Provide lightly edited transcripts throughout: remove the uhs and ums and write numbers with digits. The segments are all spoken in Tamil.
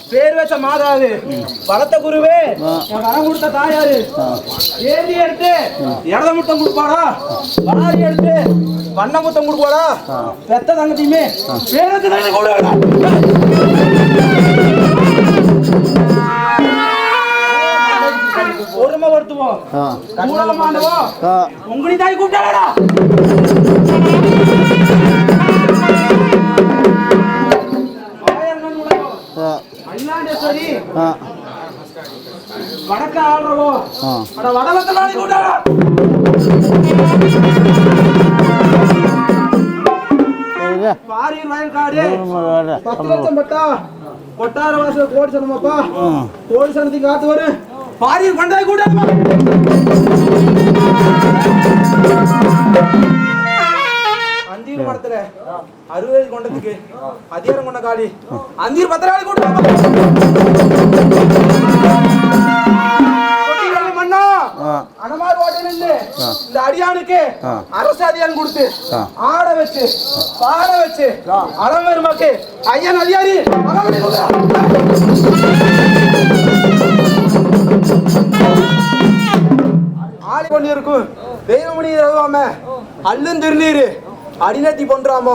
பேர் வச்ச மாதாவு வளர்த்த குருவே வரம் கொடுத்த தாயாரு ஏந்தி எடுத்து இடத முட்டம் கொடுப்பாடா வாரி எடுத்து வண்ண முட்டம் கொடுப்பாடா பெத்த தங்கத்தையுமே பேர் வச்ச தங்கத்தை கூட ஒருமை வருத்துவோம் கூடலமாண்டுவோம் உங்களையும் தாய் கூப்பிட்டாடா வடக்க ஆடுறவோ வடவத்தலாடி கூட்டாடா பாரியின் வயல்காடு 10 லட்சம் பட்டா கொட்டார வாசல் கோடி சனமாப்பா கோடி சனத்துக்கு காத்து வரும் பாரியின் பண்டாய் கூட்டாடுமா அந்தீர் மடத்துல 60 கொண்டதுக்கு அதிகாரம் கொண்ட காடி அந்தீர் 10 நாளைக்கு கூட்டாடுமா அனமார் ஓட்டல் இந்த அடியானுக்கு அரசாதியான் கொடுத்து ஆட வச்சு பாட வச்சு அளவெருமாக்கு ஐயன் அதிகாரி ஆடி கொண்டிருக்கும் தெய்வமணி ரகுவாம அல்லும் திருநீரு அடிநத்தி பொன்றாமோ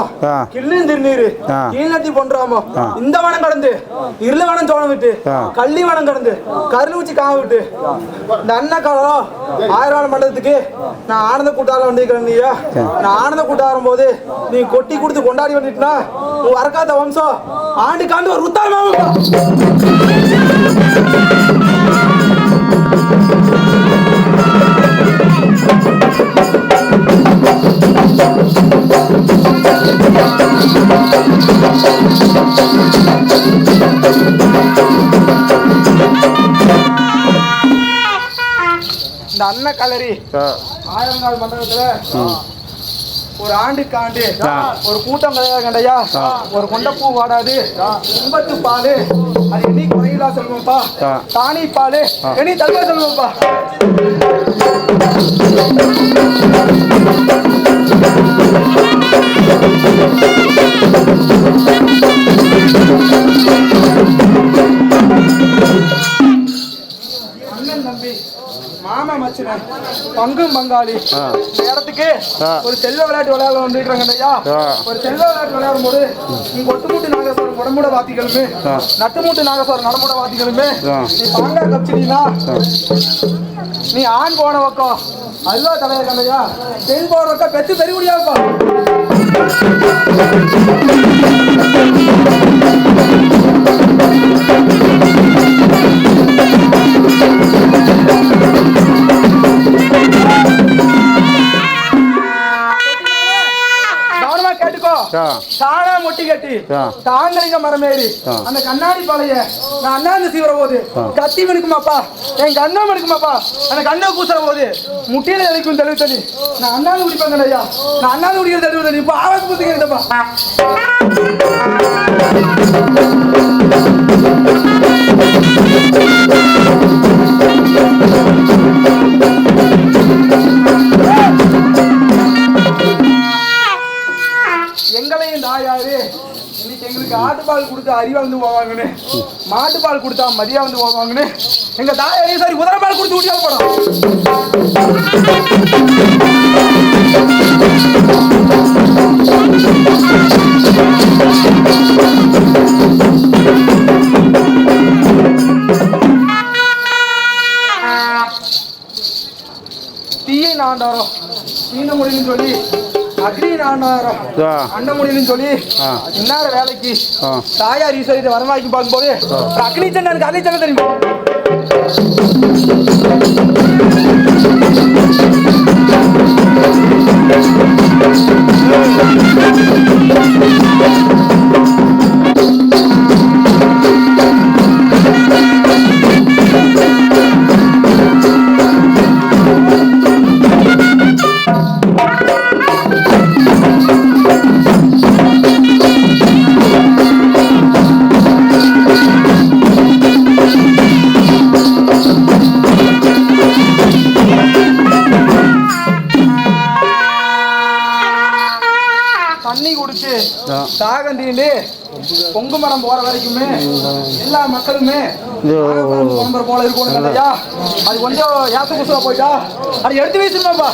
கிள்ளும் திருநீரு கீழ்நத்தி பொன்றாமோ இந்த வனம் கடந்து இருள வனம் சோழம் விட்டு கள்ளி வனம் கடந்து கருளூச்சி காவ விட்டு இந்த அண்ணா காலம் 1000 மண்டலத்துக்கு நான் ஆனந்த கூட்டாரம் வந்திருக்கிறேன். நான் ஆனந்த கூட்டாரும் போது நீ கொட்டி கொடுத்து கொண்டாடி வந்துட்டுனா உன் வரக்காத்த வம்சம் ஆண்டு காண்டு ஒரு உத்தாரமா இந்த அண்ணன் கலரி 1000 மண்டலத்துல ஒரு ஆண்டுக்காண்டு ஒரு கூட்டம் கிடையாது கண்டையா. ஒரு கொண்டப்பூ வாடாது கும்பத்து பாலு அது எண்ணி குறையிலா செல்வம்பா. தானி பாலு எண்ணி தல்வா செல்வம்பா. அண்ணன் தம்பி மாமா மச்சினன் பங்கும் பங்காளி இடத்துக்கு ஒரு செல்வ விளையாட்டு விளையாட வந்துருக்காங்க ஐயா. ஒரு செல்வ விளையாட்டு விளையாடும் போது நீங்க ஒட்டுமூட்டு நாகேஸ்வரன் உடம்புட வாத்திகளுமே நட்டுமூட்டு நாகேஸ்வரன் நடமுட வாத்திகளுமே நீ பாங்கா கப்சினா நீ ஆண் போன பக்கம் அல்வா தலைவர் கண்டையா. பெண் போன பக்கம் பெற்று பெரிய முடியாதுப்பா. தானா மொட்டி கட்டி தாங்கலிங்க மரமேறி அந்த கண்ணாடி பாளைய நான் அண்ணாந்து சீவர போது கத்தி மணிக்குமாப்பா என் கண்ணா மணிக்குமாப்பா அந்த கண்ணை கூசுற போது முட்டியில தெளிக்கும் தெளிவு தண்ணி நான் அண்ணாந்து குடிப்பாங்க ஐயா. நான் அண்ணாந்து குடிக்கிற தெளிவு தண்ணி இப்ப ஆவாஸ் புத்திக்கிறப்பா. எங்களையும் தாயாரு இன்னைக்கு எங்களுக்கு ஆட்டுப்பால் கொடுத்தா அறிவா வந்து போவாங்கன்னு மாட்டுப்பால் கொடுத்தா மதியா வந்து போவாங்கன்னு எங்க தாயாரையும் சரி உதரப்பால் கொடுத்து ஊட்டியா போனோம். தீயை நாண்டாரம் தீன முடியும்னு சொல்லி அக்னி நாண்டாரம் அண்ட முடியும்னு சொல்லி இன்னார வேலைக்கு தாயார் ஈஸ்வரி வரமாக்கி பார்க்கும்போது அக்னி சண்டனுக்கு அக்னி சண்டை தெரியுமா? தண்ணி குடிச்சு தாகந்தீண்டு பொங்கு மரம் போற வரைக்குமே எல்லா மக்களுமே போல இருக்கணும் இல்லையா. அது கொஞ்சம் ஏத்த குசுவா போயிட்டா அது எடுத்து வீசுமாப்பா.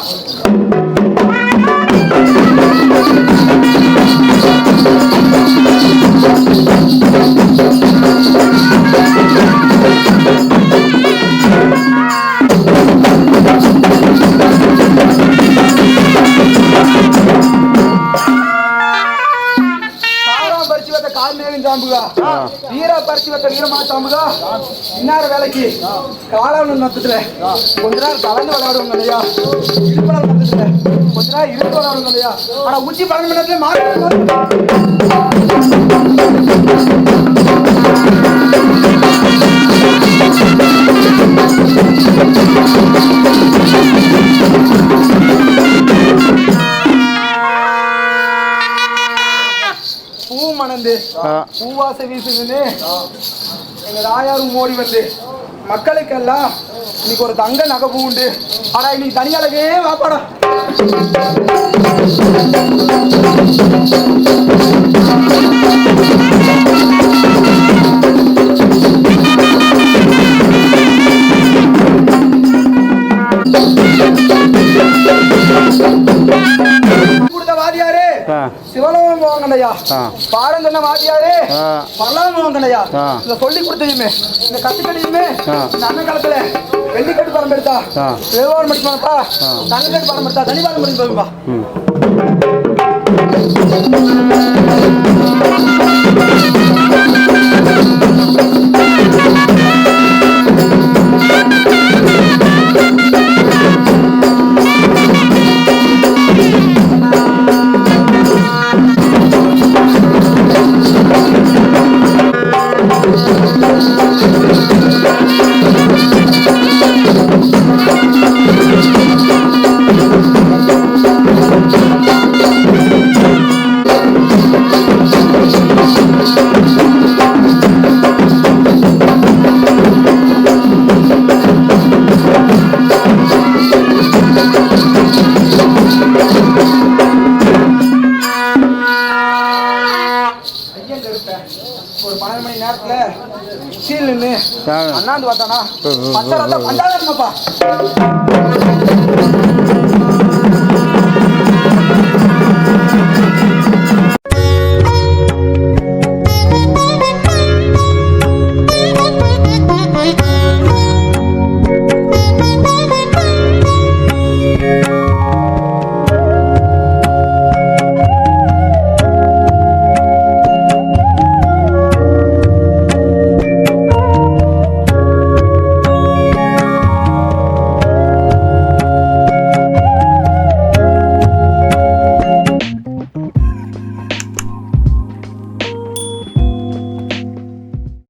வீரா பறிச்சு வைத்த வீரமா சாம்புகா இன்னார வேலைக்கு காலாவணி நத்தத்துல கொஞ்ச நேரம் கலந்து விளையாடுவாங்க இல்லையா. இடுப்பளவு நத்தத்துல கொஞ்ச நேரம் இருந்து விளையாடுவாங்க இல்லையா. ஆனா உச்சி 12 மணி நேரத்துல பூ மணந்து பூவாசை வீசுதுன்னு எங்க தாயாரும் ஓடி வந்து மக்களுக்கெல்லாம் இன்னைக்கு ஒரு தங்க நகை பூ உண்டு. ஆனா இன்னைக்கு தனியாளவே வாப்பாடா. சிவலோகம் போவாங்கண்டையா, பாடம் சொன்ன வாத்தியாரு பரலோகம் போவாங்கண்டையா. இந்த சொல்லி கொடுத்ததுமே இந்த கத்துக்கடியுமே இந்த அண்ணன் காலத்துல வெள்ளிக்கட்டு பரம் எடுத்தா விவகாரம் படிச்சுமாப்பா, தங்கக்கட்டு பரம் எடுத்தா தனிபாரம் படிச்சு போகும்பா. அண்ணாந்து பார்த்தானா பச்சை ரத்தம் பஞ்சாதான் இருப்பா